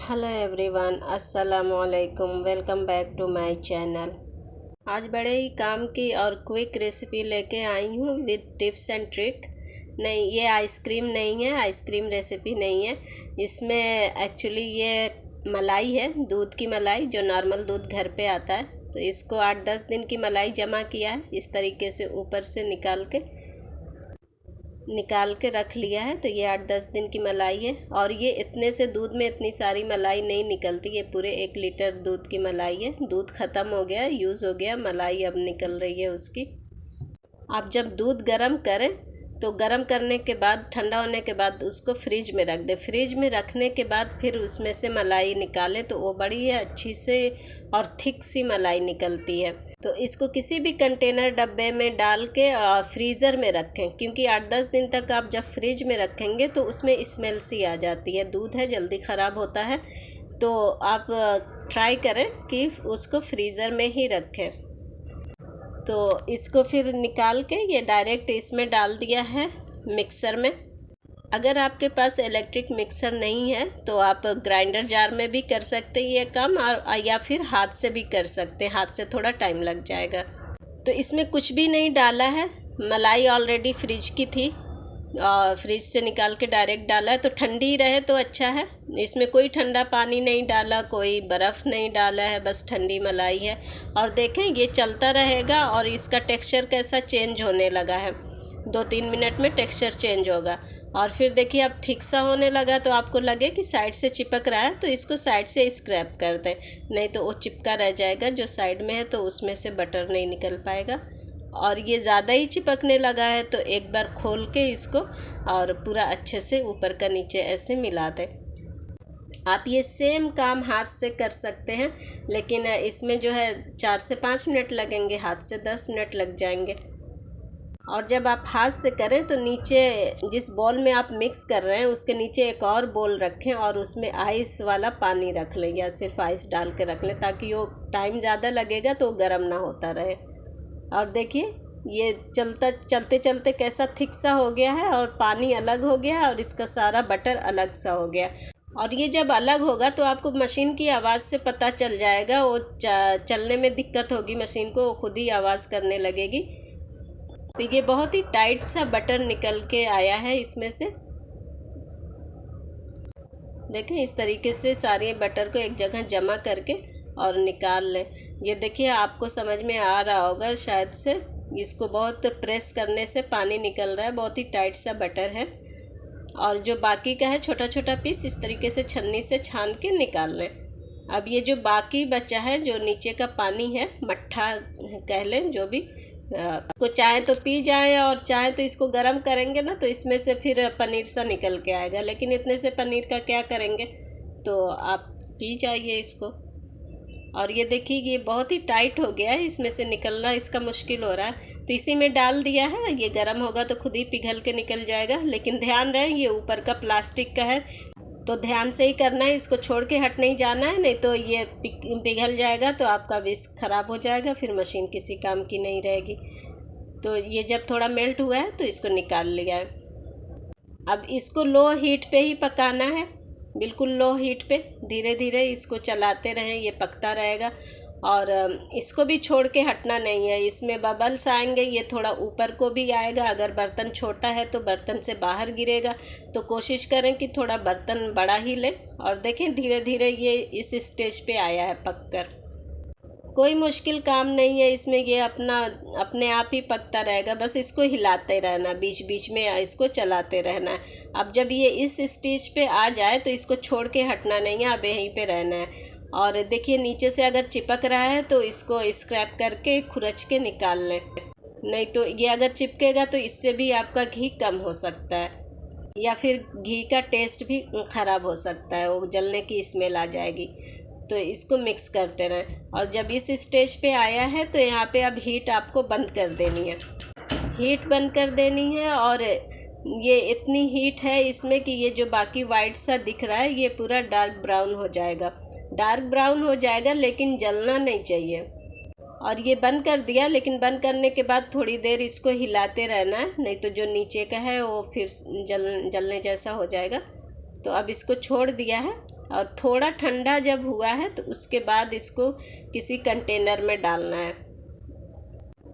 Hello everyone, अस्सलाम वालेकुम। Welcome back to my channel. आज बड़े ही काम की और क्विक रेसिपी लेके आई हूँ विद टिप्स एंड ट्रिक। नहीं, ये आइसक्रीम नहीं है, आइसक्रीम रेसिपी नहीं है। इसमें एक्चुअली ये मलाई है, दूध की मलाई, जो नॉर्मल दूध घर पे आता है। तो इसको 8-10 दिन की मलाई जमा किया है, इस तरीके से ऊपर से निकाल के रख लिया है। तो ये 8-10 दिन की मलाई है और ये इतने से दूध में इतनी सारी मलाई नहीं निकलती। ये पूरे 1 लीटर दूध की मलाई है। दूध ख़त्म हो गया, यूज़ हो गया, मलाई अब निकल रही है उसकी। आप जब दूध गर्म करें तो गर्म करने के बाद, ठंडा होने के बाद उसको फ्रिज में रख दें। फ्रिज में रखने के बाद फिर उसमें से मलाई निकालें तो वो बड़ी अच्छी से और थिक सी मलाई निकलती है। तो इसको किसी भी कंटेनर डब्बे में डाल के फ्रीज़र में रखें, क्योंकि 8-10 दिन तक आप जब फ्रिज में रखेंगे तो उसमें स्मेल सी आ जाती है। दूध है, जल्दी ख़राब होता है। तो आप ट्राई करें कि उसको फ्रीज़र में ही रखें। तो इसको फिर निकाल के ये डायरेक्ट इसमें डाल दिया है मिक्सर में। अगर आपके पास इलेक्ट्रिक मिक्सर नहीं है तो आप ग्राइंडर जार में भी कर सकते हैं ये काम, और या फिर हाथ से भी कर सकते हैं। हाथ से थोड़ा टाइम लग जाएगा। तो इसमें कुछ भी नहीं डाला है, मलाई ऑलरेडी फ्रिज की थी, फ्रिज से निकाल के डायरेक्ट डाला है। तो ठंडी रहे तो अच्छा है। इसमें कोई ठंडा पानी नहीं डाला, कोई बर्फ़ नहीं डाला है, बस ठंडी मलाई है। और देखें ये चलता रहेगा और इसका टेक्सचर कैसा चेंज होने लगा है। 2-3 मिनट में टेक्सचर चेंज होगा। और फिर देखिए अब थिक सा होने लगा। तो आपको लगे कि साइड से चिपक रहा है तो इसको साइड से स्क्रैप कर दें, नहीं तो वो चिपका रह जाएगा। जो साइड में है तो उसमें से बटर नहीं निकल पाएगा। और ये ज़्यादा ही चिपकने लगा है तो एक बार खोल के इसको और पूरा अच्छे से ऊपर का नीचे ऐसे मिला दें। आप ये सेम काम हाथ से कर सकते हैं, लेकिन इसमें जो है 4 से 5 मिनट लगेंगे, हाथ से 10 मिनट लग जाएंगे। और जब आप हाथ से करें तो नीचे जिस बॉल में आप मिक्स कर रहे हैं उसके नीचे एक और बॉल रखें और उसमें आइस वाला पानी रख लें, या सिर्फ आइस डाल के रख लें, ताकि वो टाइम ज़्यादा लगेगा तो गर्म ना होता रहे। और देखिए ये चलते चलते कैसा थिक सा हो गया है और पानी अलग हो गया और इसका सारा बटर अलग सा हो गया। और ये जब अलग होगा तो आपको मशीन की आवाज़ से पता चल जाएगा। वो चलने में दिक्कत होगी मशीन को, वो खुद ही आवाज़ करने लगेगी। तो ये बहुत ही टाइट सा बटर निकल के आया है इसमें से। देखें इस तरीके से सारे बटर को एक जगह जमा करके और निकाल लें। ये देखिए आपको समझ में आ रहा होगा शायद से, इसको बहुत प्रेस करने से पानी निकल रहा है। बहुत ही टाइट सा बटर है। और जो बाकी का है छोटा छोटा पीस इस तरीके से छन्नी से छान के निकाल लें। अब ये जो बाकी बचा है, जो नीचे का पानी है, मट्ठा कह लें, जो भी, इसको चाहे तो पी जाएं और चाहे तो इसको गर्म करेंगे ना तो इसमें से फिर पनीर सा निकल के आएगा। लेकिन इतने से पनीर का क्या करेंगे, तो आप पी जाइए इसको। और ये देखिए ये बहुत ही टाइट हो गया है, इसमें से निकलना इसका मुश्किल हो रहा है। तो इसी में डाल दिया है। ये गर्म होगा तो खुद ही पिघल के निकल जाएगा। लेकिन ध्यान रहे ये ऊपर का प्लास्टिक का है तो ध्यान से ही करना है, इसको छोड़ के हट नहीं जाना है, नहीं तो ये पिघल जाएगा तो आपका विस्क ख़राब हो जाएगा, फिर मशीन किसी काम की नहीं रहेगी। तो ये जब थोड़ा मेल्ट हुआ है तो इसको निकाल लिया है। अब इसको लो हीट पे ही पकाना है, बिल्कुल लो हीट पे। धीरे धीरे इसको चलाते रहें, ये पकता रहेगा। और इसको भी छोड़ के हटना नहीं है। इसमें बबल्स आएंगे, ये थोड़ा ऊपर को भी आएगा। अगर बर्तन छोटा है तो बर्तन से बाहर गिरेगा, तो कोशिश करें कि थोड़ा बर्तन बड़ा ही लें। और देखें धीरे धीरे ये इस स्टेज पे आया है पककर। कोई मुश्किल काम नहीं है इसमें, ये अपने आप ही पकता रहेगा। बस इसको हिलाते रहना, बीच बीच में इसको चलाते रहना है। अब जब ये इस स्टेज पे आ जाए तो इसको छोड़ के हटना नहीं है, अब यहीं पे रहना है। और देखिए नीचे से अगर चिपक रहा है तो इसको स्क्रैप करके खुरच के निकाल लें, नहीं तो ये अगर चिपकेगा तो इससे भी आपका घी कम हो सकता है, या फिर घी का टेस्ट भी ख़राब हो सकता है, वो जलने की स्मेल आ जाएगी। तो इसको मिक्स करते रहें। और जब इस स्टेज पे आया है तो यहाँ पे अब हीट आपको बंद कर देनी है। हीट बंद कर देनी है। और ये इतनी हीट है इसमें कि ये जो बाकी वाइट सा दिख रहा है ये पूरा डार्क ब्राउन हो जाएगा। डार्क ब्राउन हो जाएगा लेकिन जलना नहीं चाहिए। और ये बंद कर दिया, लेकिन बंद करने के बाद थोड़ी देर इसको हिलाते रहना है, नहीं तो जो नीचे का है वो फिर जलने जैसा हो जाएगा। तो अब इसको छोड़ दिया है और थोड़ा ठंडा जब हुआ है तो उसके बाद इसको किसी कंटेनर में डालना है।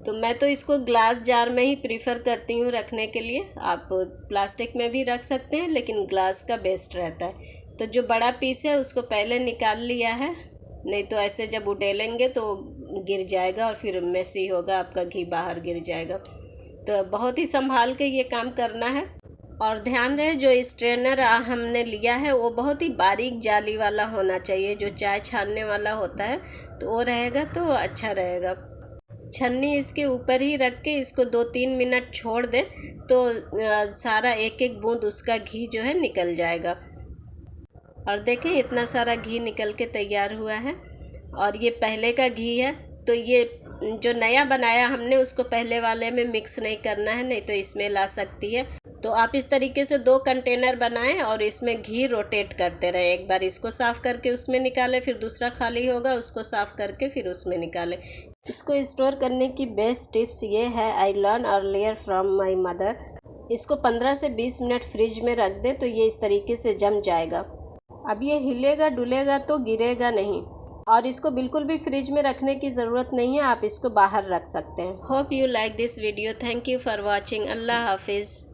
तो मैं तो इसको ग्लास जार में ही प्रीफर करती हूँ रखने के लिए। आप प्लास्टिक में भी रख सकते हैं, लेकिन ग्लास का बेस्ट रहता है। तो जो बड़ा पीस है उसको पहले निकाल लिया है, नहीं तो ऐसे जब उडेलेंगे तो गिर जाएगा और फिर मेसी होगा, आपका घी बाहर गिर जाएगा। तो बहुत ही संभाल के ये काम करना है। और ध्यान रहे जो स्ट्रेनर हमने लिया है वो बहुत ही बारीक जाली वाला होना चाहिए। जो चाय छानने वाला होता है तो वो रहेगा तो अच्छा रहेगा। छन्नी इसके ऊपर ही रख के इसको 2-3 मिनट छोड़ दें तो सारा एक एक बूंद उसका घी जो है निकल जाएगा। और देखें इतना सारा घी निकल के तैयार हुआ है। और ये पहले का घी है, तो ये जो नया बनाया हमने उसको पहले वाले में मिक्स नहीं करना है, नहीं तो स्मेल आ सकती है। तो आप इस तरीके से 2 कंटेनर बनाएं और इसमें घी रोटेट करते रहें। एक बार इसको साफ़ करके उसमें निकालें, फिर दूसरा खाली होगा उसको साफ़ करके फिर उसमें निकालें। इसको स्टोर करने की बेस्ट टिप्स ये है, I learn earlier from my mother. इसको 15 से 20 मिनट फ्रिज में रख दें तो ये इस तरीके से जम जाएगा। अब ये हिलेगा डुलेगा तो गिरेगा नहीं। और इसको बिल्कुल भी फ्रिज में रखने की ज़रूरत नहीं है, आप इसको बाहर रख सकते हैं। Hope you like this video. Thank you for watching. अल्लाह हाफिज़।